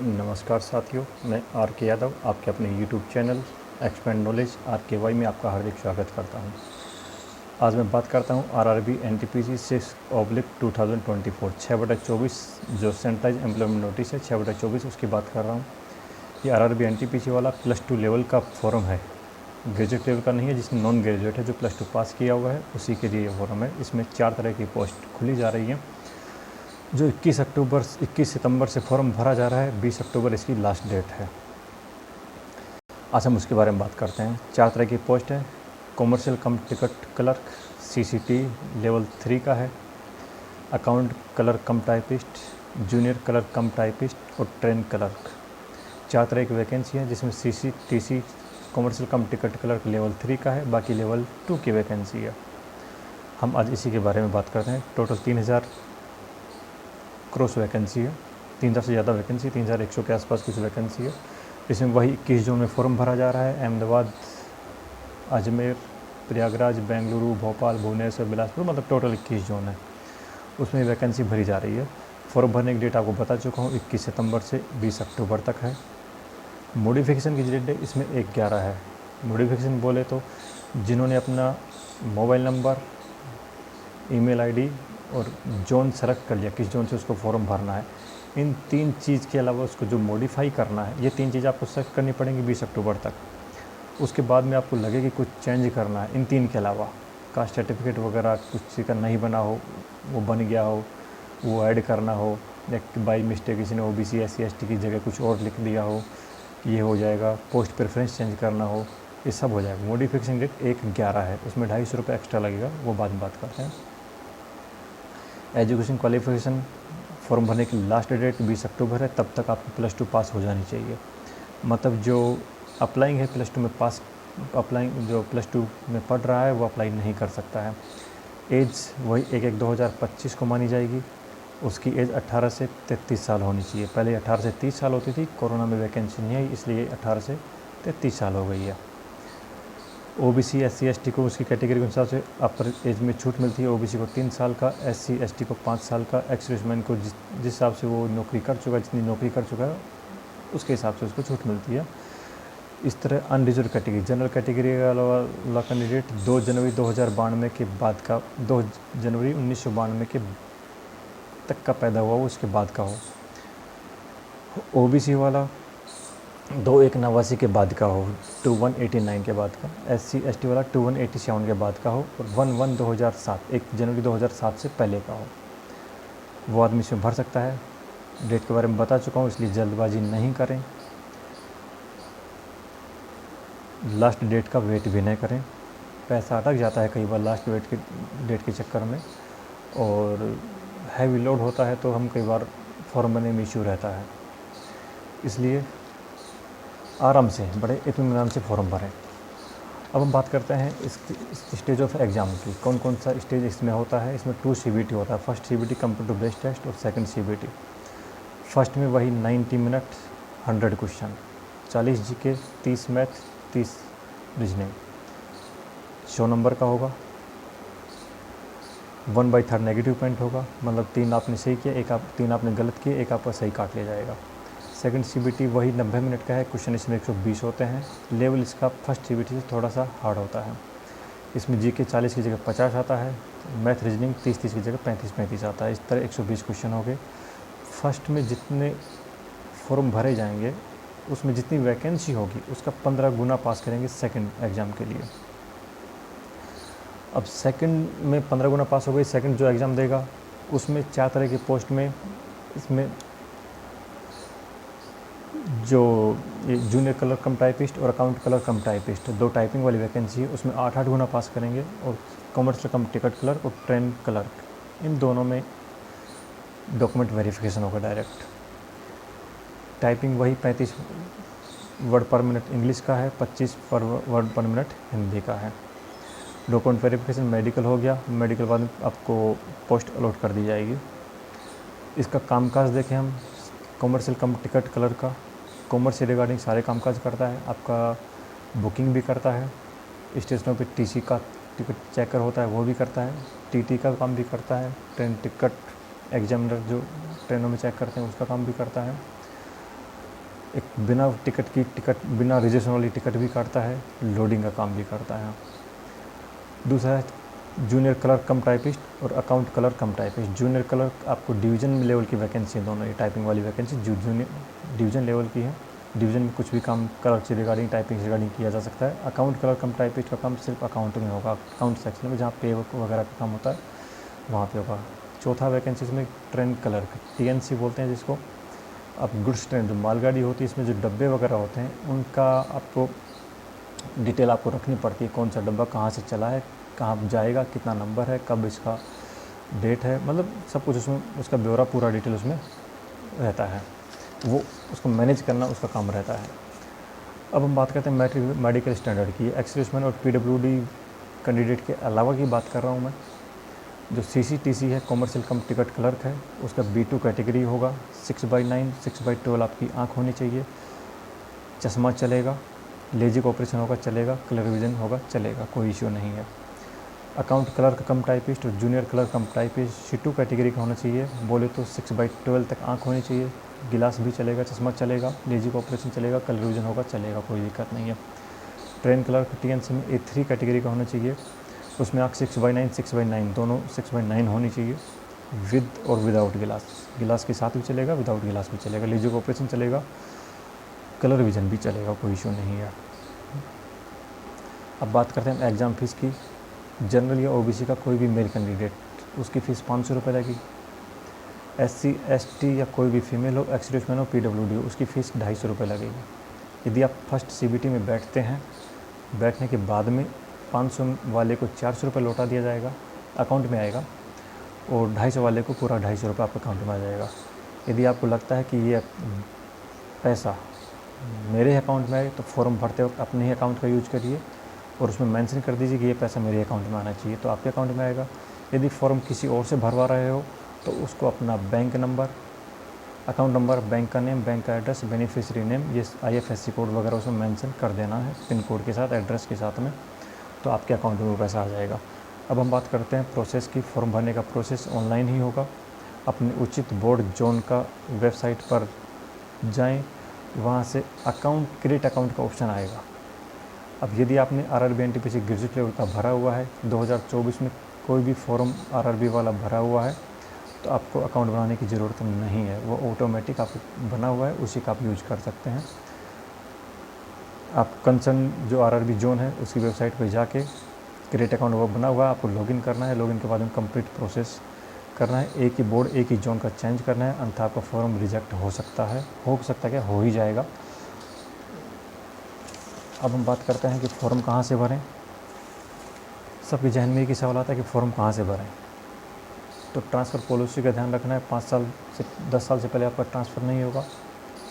नमस्कार साथियों, मैं आर के यादव आपके अपने YouTube channel expand knowledge RKY में आपका हार्दिक स्वागत करता हूं। आज मैं बात करता हूं RRB NTPC 6/2024 6/24 जो सेंट्रलाइज एम्प्लॉयमेंट नोटिस है 6/24 उसकी बात कर रहा हूं। ये RRB NTPC वाला +2 लेवल का फॉर्म है, ग्रेजुएट लेवल का नहीं है। जिसने नॉन ग्रेजुएट है, जो +2 पास किया हुआ है, उसी के लिए ये फॉर्म है। इसमें 4 तरह की पोस्ट खुली जा रही हैं। जो 21 सितंबर से फॉर्म भरा जा रहा है, 20 अक्टूबर इसकी लास्ट डेट है। आज हम उसके बारे में बात करते हैं। 4 तरह की पोस्ट है। कॉमर्शियल कम टिकट क्लर्क, CCT लेवल 3 का है। अकाउंट क्लर्क कम टाइपिस्ट, जूनियर क्लर्क कम टाइपिस्ट और ट्रेन क्लर्क। 4 तरह की वैकेंसी है, जिसमें CCTC कॉमर्शियल कम टिकट क्लर्क लेवल 3 का है, बाकी लेवल 2 की वैकेंसी है। हम आज इसी के बारे में बात करते हैं। टोटल 3000 क्रॉस वैकेंसी है, 3000 से ज़्यादा वैकेंसी, 3100 के आसपास कुछ वैकेंसी है। इसमें वही 21 जोन में फॉर्म भरा जा रहा है। अहमदाबाद, अजमेर, प्रयागराज, बेंगलुरु, भोपाल, भुवनेश्वर, बिलासपुर, मतलब टोटल 21 जोन है, उसमें वैकेंसी भरी जा रही है। फॉर्म भरने की डेट आपको बता चुका हूँ, 21 सितंबर से 20 अक्टूबर तक है। मॉडिफिकेशन की डेट है इसमें 1/11 है। मॉडिफिकेशन बोले तो जिन्होंने अपना मोबाइल नंबर, ईमेल आईडी और जोन सेलेक्ट कर लिया, किस जोन से उसको फॉर्म भरना है, इन 3 चीज़ के अलावा उसको जो मॉडिफाई करना है, ये 3 चीज़ आपको सेलेक्ट करनी पड़ेंगी 20 अक्टूबर तक। उसके बाद में आपको लगे कि कुछ चेंज करना है, इन 3 के अलावा कास्ट सर्टिफिकेट वगैरह कुछ का नहीं बना हो, वो बन गया हो, वो ऐड करना हो, या बाई मिस्टेक किसी ने OBC SC ST की जगह कुछ और लिख दिया हो, ये हो जाएगा। पोस्ट प्रेफरेंस चेंज करना हो, ये सब हो जाएगा। मॉडिफिकेशन डेट 1/11 है, उसमें 250 रुपये एक्स्ट्रा लगेगा, वो बाद में बात करते हैं। एजुकेशन क्वालिफिकेशन फॉर्म भरने की लास्ट डेट 20 अक्टूबर है, तब तक आपको +2 पास हो जानी चाहिए। मतलब जो अप्लाइंग है +2 में पास, जो +2 में पढ़ रहा है वो अप्लाई नहीं कर सकता है। एज वही 1/1/2025 को मानी जाएगी। उसकी एज 18 से 33 साल होनी चाहिए। पहले 18 से 30 साल होती थी, कोरोना में वैकेंसी नहीं आई, इसलिए 18 से 33 साल हो गई है। OBC SC ST को उसकी कैटेगरी के हिसाब से अपर एज में छूट मिलती है। OBC को 3 साल का, SC ST को 5 साल का, एक्स सर्विसमैन को जिस हिसाब से वो नौकरी कर चुका है, जितनी नौकरी कर चुका है, उसके हिसाब से उसको छूट मिलती है। इस तरह अनरिजर्व कैटेगरी, जनरल कैटेगरी वाला कैंडिडेट 2 जनवरी 2092 के बाद का, 2 जनवरी 1992 के तक का पैदा हुआ हो, उसके बाद का हो। OBC वाला 2/1/89 के बाद का हो, 2/1/89 के बाद का। SC ST वाला 2/1/87 के बाद का हो, और 1/1/2007, 1 जनवरी 2007 से पहले का हो। वो आदमी इसमें भर सकता है। डेट के बारे में बता चुका हूँ, इसलिए जल्दबाजी नहीं करें, लास्ट डेट का वेट भी नहीं करें। पैसा अटक जाता है कई बार लास्ट डेट के चक्कर में, और हैवी लोड होता है तो हम कई बार फॉर्म भरने में इशू रहता है। इसलिए आराम से, बड़े इत्मीनान से फॉर्म भरें। अब हम बात करते हैं इस स्टेज ऑफ एग्ज़ाम की। कौन कौन सा स्टेज इसमें होता है। इसमें 2 CBT होता है। First CBT computer based test और सेकंड CBT। फर्स्ट में वही 90 minute 100 question, 40 GK, 30 math, 30 reasoning, 100 number का होगा। 1/3 नेगेटिव पॉइंट होगा, मतलब 3 आपने सही किया, 3 आपने गलत किए, 1 आपका सही काट लिया जाएगा। सेकंड CBT वही 90 मिनट का है, क्वेश्चन इसमें 120 होते हैं। लेवल इसका फर्स्ट CBT से थोड़ा सा हार्ड होता है। इसमें GK 40 की जगह 50 आता है, मैथ रीजनिंग 30 की जगह 35 आता है। इस तरह 120 क्वेश्चन हो गए। फर्स्ट में जितने फॉर्म भरे जाएंगे, उसमें जितनी वैकेंसी होगी उसका 15 गुना पास करेंगे सेकंड एग्ज़ाम के लिए। अब सेकंड में 15 गुना पास हो गई। सेकंड जो एग्ज़ाम देगा उसमें 4 तरह की पोस्ट में, इसमें जो जूनियर क्लर्क कम टाइपिस्ट और अकाउंट क्लर्क कम टाइपिस्ट, 2 टाइपिंग वाली वैकेंसी है, उसमें 8-8 गुना पास करेंगे। और कॉमर्शियल कम टिकट क्लर्क और ट्रेन क्लर्क, इन दोनों में डॉक्यूमेंट वेरिफिकेशन होगा डायरेक्ट। टाइपिंग वही 35 वर्ड पर मिनट इंग्लिश का है, 25 वर्ड पर मिनट हिंदी का है। डॉक्यूमेंट वेरिफिकेशन मेडिकल हो गया, मेडिकल बाद आपको पोस्ट अलॉट कर दी जाएगी। इसका कामकाज देखें हम। कॉमर्शियल कम टिकट क्लर्क का कॉमर्स से रिगार्डिंग सारे कामकाज करता है। आपका बुकिंग भी करता है, स्टेशनों पे TC का टिकट चेकर होता है वो भी करता है, TT का काम भी करता है, ट्रेन टिकट एग्जामिनर जो ट्रेनों में चेक करते हैं उसका काम भी करता है। एक बिना बिना रिजर्वेशन वाली टिकट भी काटता है, लोडिंग का काम भी करता है। दूसरा है जूनियर क्लर्क कम टाइपिस्ट और अकाउंट क्लर्क कम टाइपिस्ट। जूनियर क्लर्क आपको डिवीज़न लेवल की वैकेंसी है, दोनों ये टाइपिंग वाली वैकेंसी जूनियर डिवीज़न लेवल की है। डिवीज़न में कुछ भी काम क्लर्क से रिगार्डिंग, टाइपिंग से रिगार्डिंग किया जा सकता है। अकाउंट क्लर्क कम टाइपिस्ट का काम सिर्फ अकाउंट में होगा, अकाउंट सेक्शन में जहाँ पे वगैरह का काम होता है वहाँ पे होगा। चौथा वैकेंसी इसमें ट्रेन क्लर्क, TNC बोलते हैं जिसको। अब गुड्स ट्रेन जो मालगाड़ी होती है, इसमें जो डब्बे वगैरह होते हैं उनका आपको डिटेल आपको रखनी पड़ती है, कौन सा डब्बा कहाँ से चला है, कहाँ जाएगा, कितना नंबर है, कब इसका डेट है, मतलब सब कुछ उसमें उसका ब्यौरा पूरा डिटेल उसमें रहता है। वो उसको मैनेज करना उसका काम रहता है। अब हम बात करते हैं मेडिकल स्टैंडर्ड की। एक्स-सर्विसमैन और PWD कैंडिडेट के अलावा की बात कर रहा हूँ मैं। जो CCTC है, कॉमर्शियल कम टिकट क्लर्क है, उसका B2 कैटेगरी होगा। 6/9 6/12 आपकी आँख होनी चाहिए, चश्मा चलेगा, लेजिक ऑपरेशन होगा चलेगा, कलर विजन होगा चलेगा, कोई इश्यू नहीं है। अकाउंट क्लर्क कम टाइपिस्ट और जूनियर क्लर्क कम टाइपिस्ट C2 कैटेगरी का होना चाहिए। बोले तो 6/12 तक आँख होनी चाहिए, गिलास भी चलेगा, चश्मा चलेगा, लेजिक ऑपरेशन चलेगा, कलर विजन होगा चलेगा, कोई दिक्कत नहीं है। ट्रेन क्लर्क TNC में A3 कैटेगरी का होना चाहिए। उसमें आँख 6/9 6/9 दोनों 6/9 होनी चाहिए, विद और विदाउट गिलास। गिलास के साथ भी चलेगा, विदाउट गिलास भी चलेगा, लेजिक ऑपरेशन चलेगा, कलर विजन भी चलेगा, कोई इशू नहीं है। अब बात करते हैं एग्ज़ाम फ़ीस की। जनरल या OBC का कोई भी मेल कैंडिडेट, उसकी फ़ीस 500 रुपये लगेगी। SC ST या कोई भी फीमेल हो, एक्स-सर्विसमैन हो, PWD हो, उसकी फ़ीस 250 रुपये लगेगी। यदि आप फर्स्ट CBT में बैठते हैं, बैठने के बाद में 500 वाले को 400 रुपये लौटा दिया जाएगा, अकाउंट में आएगा, और 250 वाले को पूरा 250 रुपये आपके अकाउंट में आ जाएगा। यदि आपको लगता है कि ये पैसा मेरे अकाउंट में आए तो फॉर्म भरते वक्त अपने ही अकाउंट का यूज करिए और उसमें मेंशन कर दीजिए कि ये पैसा मेरे अकाउंट में आना चाहिए, तो आपके अकाउंट में आएगा। यदि फॉर्म किसी और से भरवा रहे हो तो उसको अपना bank number, account number, bank का नेम, बैंक का एड्रेस, बेनिफिशियरी नेम, ये IFSC कोड वगैरह उसमें मेंशन कर देना है, पिन कोड के साथ, एड्रेस के साथ में, तो आपके अकाउंट में वो पैसा आ जाएगा। अब हम बात करते हैं प्रोसेस की। फॉर्म भरने का प्रोसेस ऑनलाइन ही होगा। अपने उचित बोर्ड जोन का वेबसाइट पर जाएं, वहाँ से अकाउंट, क्रिएट अकाउंट का ऑप्शन आएगा। अब यदि आपने RRB NTPC ग्रेजुएट लेवल का भरा हुआ है, 2024 में कोई भी फॉर्म RRB वाला भरा हुआ है, तो आपको अकाउंट बनाने की ज़रूरत नहीं है, वो ऑटोमेटिक आपको बना हुआ है, उसी का आप यूज कर सकते हैं। आप कंसर्न जो RRB जोन है उसकी वेबसाइट पर जाके क्रिएट अकाउंट वो बना हुआ है, आपको लॉगिन करना है। लॉगिन के बाद में कंप्लीट प्रोसेस करना है, एक ही बोर्ड एक ही जोन का चेंज करना है, अन्यथा आपका फॉर्म रिजेक्ट हो सकता है, क्या हो ही जाएगा। अब हम बात करते हैं कि फॉर्म कहाँ से भरें। सबके जहन में एक ही सवाल आता है कि फ़ॉर्म कहाँ से भरें। तो ट्रांसफ़र पॉलिसी का ध्यान रखना है, 5 साल से 10 साल से पहले आपका ट्रांसफ़र नहीं होगा।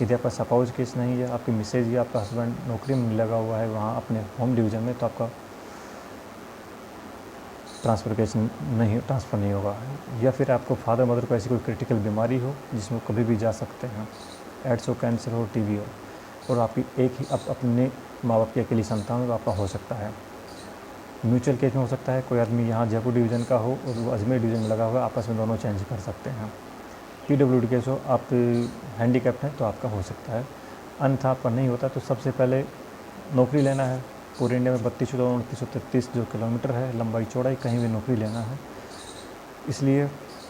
यदि आपका सपाउस केस नहीं है, आपकी मिसेज या आपका हस्बैंड नौकरी में लगा हुआ है वहाँ अपने होम डिवीज़न में, तो आपका ट्रांसफ़र नहीं होगा। या फिर आपको फादर मदर को ऐसी कोई क्रिटिकल बीमारी हो जिसमें कभी भी जा सकते हैं, एड्स हो, कैंसर हो, TB हो, और आपकी एक ही अपने माँ बाप की अकेली संतान हो, तो आपका हो सकता है। म्यूचुअल केस में हो सकता है, कोई आदमी यहाँ जयपुर डिवीज़न का हो और वो अजमेर डिवीज़न में लगा हुआ है, आपस में दोनों चेंज कर सकते हैं। PWD केस हो, आप हैंडीकैप्ड हैं तो आपका हो सकता है, अन्यथा आपका नहीं होता। तो सबसे पहले नौकरी लेना है। पूरे इंडिया में 32-29-33 जो किलोमीटर है लंबाई चौड़ाई, कहीं भी नौकरी लेना है। इसलिए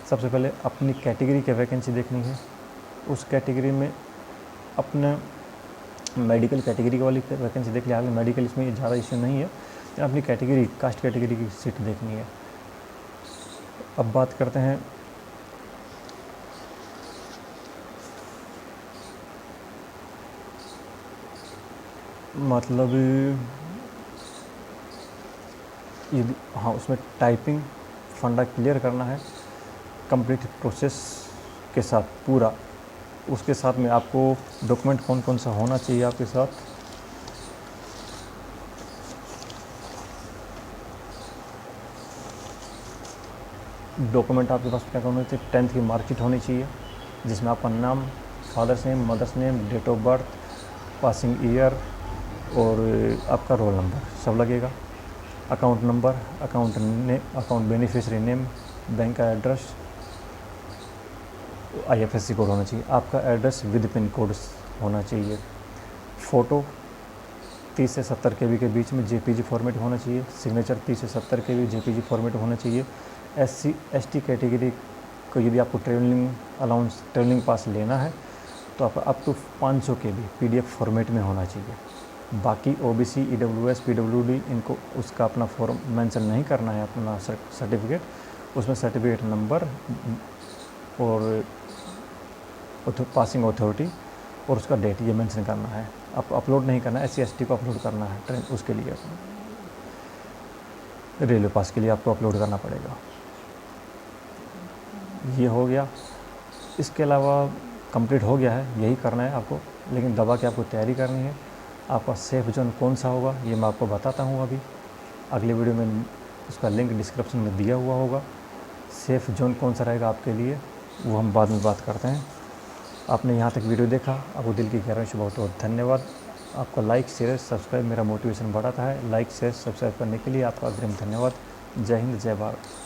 सबसे पहले अपनी कैटेगरी की वैकेंसी देखनी है। उस कैटेगरी में अपने मेडिकल कैटेगरी वाली वैकेंसी देख लिया। मेडिकल इसमें ज़्यादा इश्यू नहीं है, अपनी कैटेगरी, कास्ट कैटेगरी की सीट देखनी है। अब बात करते हैं मतलब यदि हाँ, उसमें टाइपिंग फंडा क्लियर करना है कंप्लीट प्रोसेस के साथ पूरा। उसके साथ में आपको डॉक्यूमेंट कौन कौन सा होना चाहिए आपके साथ, डॉक्यूमेंट आपके पास क्या होना चाहिए। 10th की मार्कशीट होनी चाहिए जिसमें आपका नाम, father's name, mother's name, date of birth, passing year और आपका रोल नंबर सब लगेगा। Account number, account beneficiary name, bank का एड्रेस, IFSC कोड होना चाहिए। आपका एड्रेस विद पिन कोड होना चाहिए। फ़ोटो 30 से 70 केबी के बीच में जेपीजी फॉर्मेट होना चाहिए। सिग्नेचर 30 से 70 केबी जेपीजी फॉर्मेट होना चाहिए। SC ST कैटेगरी को यदि आपको ट्रैवलिंग पास लेना है तो आप up to 500 KB PDF format में होना चाहिए। बाकी OBC EWS PWD इनको उसका अपना फॉर्म मेंशन नहीं करना है, अपना सर्टिफिकेट, उसमें सर्टिफिकेट नंबर और पासिंग अथॉरिटी और उसका डेट ये मेंशन करना है। आप अपलोड नहीं करना है, SC ST को अपलोड करना है ट्रेन, उसके लिए रेलवे पास के लिए आपको अपलोड करना पड़ेगा। ये हो गया। इसके अलावा कंप्लीट हो गया है, यही करना है आपको, लेकिन दबा के आपको तैयारी करनी है। आपका सेफ़ जोन कौन सा होगा ये मैं आपको बताता हूँ अभी। अगले वीडियो में उसका लिंक डिस्क्रिप्शन में दिया हुआ होगा। सेफ़ जोन कौन सा रहेगा आपके लिए वो हम बाद में बात करते हैं। आपने यहाँ तक वीडियो देखा, आपको दिल की गहराई से बहुत बहुत धन्यवाद। आपका लाइक शेयर सब्सक्राइब मेरा मोटिवेशन बढ़ाता है। लाइक शेयर सब्सक्राइब करने के लिए आपका अग्रिम धन्यवाद। जय हिंद, जय भारत।